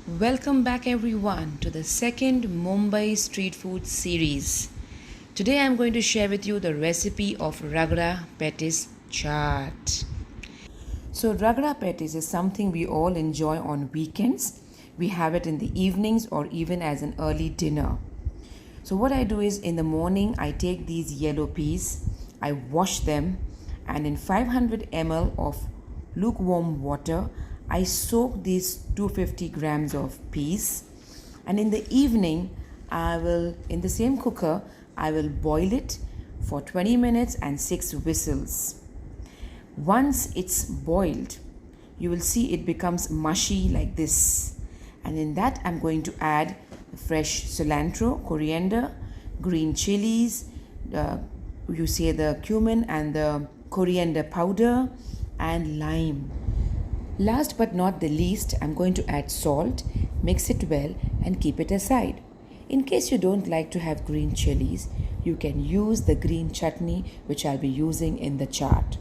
Welcome back everyone to the second Mumbai street food series. Today I'm going to share with you the recipe of ragda patties chaat. So ragda patties is something we all enjoy on weekends. We have it in the evenings or even as an early dinner. So what I do is in the morning I take these yellow peas, I wash them, and in 500 ml of lukewarm water I soak these 250 grams of peas, and in the evening I will in the same cooker I will boil it for 20 minutes and 6 whistles. Once it's boiled, you will see it becomes mushy like this. And in that, I'm going to add fresh cilantro, coriander, green chilies, you say the cumin and the coriander powder, and lime. Last but not the least, I'm going to add salt, mix it well, and keep it aside. In case you don't like to have green chilies, you can use the green chutney which I'll be using in the chaat.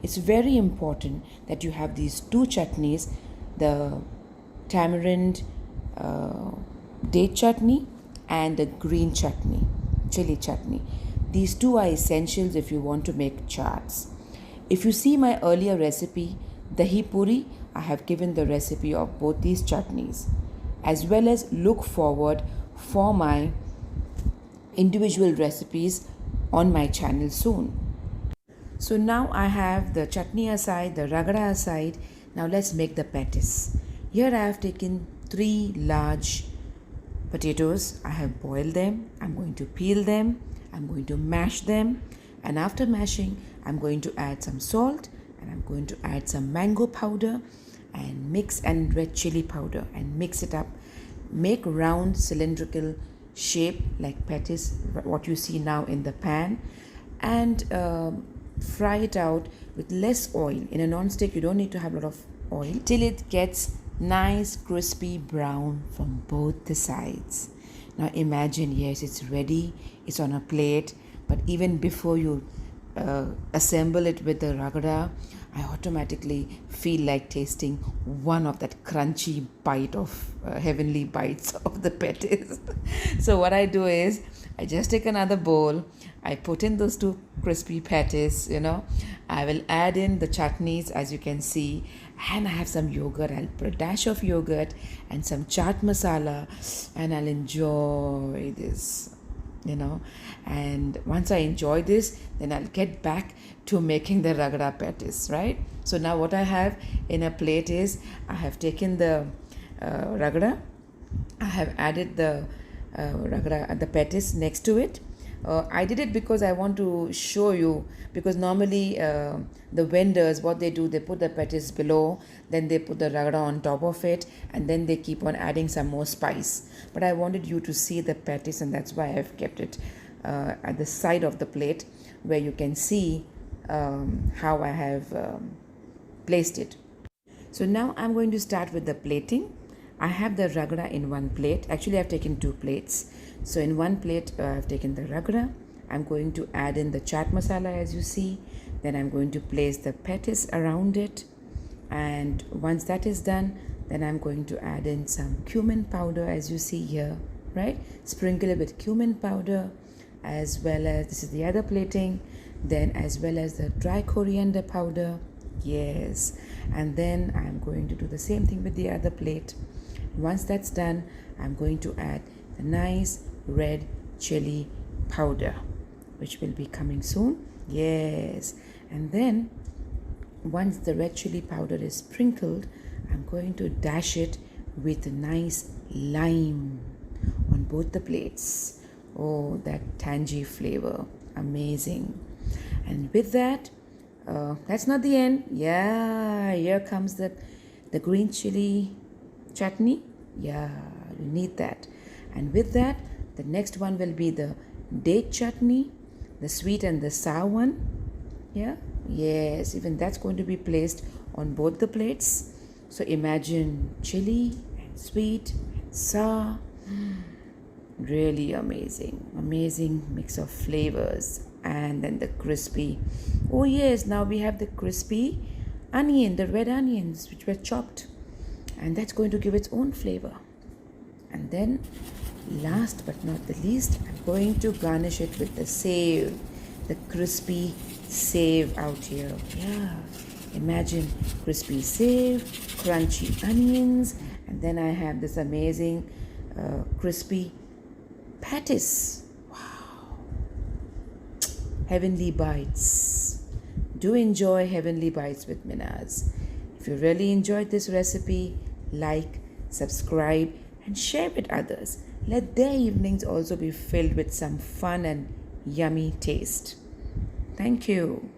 It's very important that you have these two chutneys, the tamarind date chutney and the green chutney, chili chutney. These two are essentials if you want to make chaats. If you see my earlier recipe, dahi puri, I have given the recipe of both these chutneys, as well as look forward for my individual recipes on my channel soon. So now I have the chutney aside, the ragda aside. Now let's make the patties. Here I have taken 3 large potatoes. I have boiled them. I'm going to peel them. I'm going to mash them. And after mashing, I'm going to add some salt and I'm going to add some mango powder and red chili powder and mix it up. Make round cylindrical shape like patties, what you see now in the pan, and fry it out with less oil. In a non-stick, you don't need to have a lot of oil till it gets nice crispy brown from both the sides. Now imagine, yes, it's ready, it's on a plate, but even before you assemble it with the ragda, I automatically feel like tasting one of that crunchy bite of heavenly bites of the patties. So what I do is I just take another bowl, I put in those 2 crispy patties, I will add in the chutneys as you can see, and I have some yogurt. I'll put a dash of yogurt and some chaat masala, and I'll enjoy this. And once I enjoy this, then I'll get back to making the ragda patties, right? So now what I have in a plate is I have taken the ragda, I have added the ragda, the patties next to it. I did it because I want to show you, because normally the vendors, what they do, they put the patties below, then they put the ragda on top of it, and then they keep on adding some more spice. But I wanted you to see the patties, and that's why I've kept it at the side of the plate where you can see how I have placed it. So now I'm going to start with the plating. I have the ragda in one plate. Actually, I've taken 2 plates. So in one plate, I've taken the ragda. I'm going to add in the chaat masala as you see. Then I'm going to place the patties around it. And once that is done, then I'm going to add in some cumin powder as you see here, right? Sprinkle it with cumin powder, as well as, this is the other plating, then as well as the dry coriander powder. Yes. And then I'm going to do the same thing with the other plate. Once that's done, I'm going to add the nice red chili powder, which will be coming soon. Yes. And then once the red chili powder is sprinkled, I'm going to dash it with a nice lime on both the plates. Oh, that tangy flavor, amazing. And with that, that's not the end. Yeah, here comes the green chili chutney. Yeah, you need that. And with that, the next one will be the date chutney, the sweet and the sour one. Yeah, yes, even that's going to be placed on both the plates. So imagine chili and sweet and sour. Really amazing mix of flavors. And then the crispy, oh yes, now we have the crispy onion, the red onions which were chopped, and that's going to give its own flavor. And then last but not the least, I'm going to garnish it with the save, the crispy save out here. Yeah, imagine crispy save, crunchy onions, and then I have this amazing crispy patties. Wow, heavenly bites. Do enjoy heavenly bites with Minaz. If you really enjoyed this recipe, like, subscribe, and share with others. Let their evenings also be filled with some fun and yummy taste. Thank you.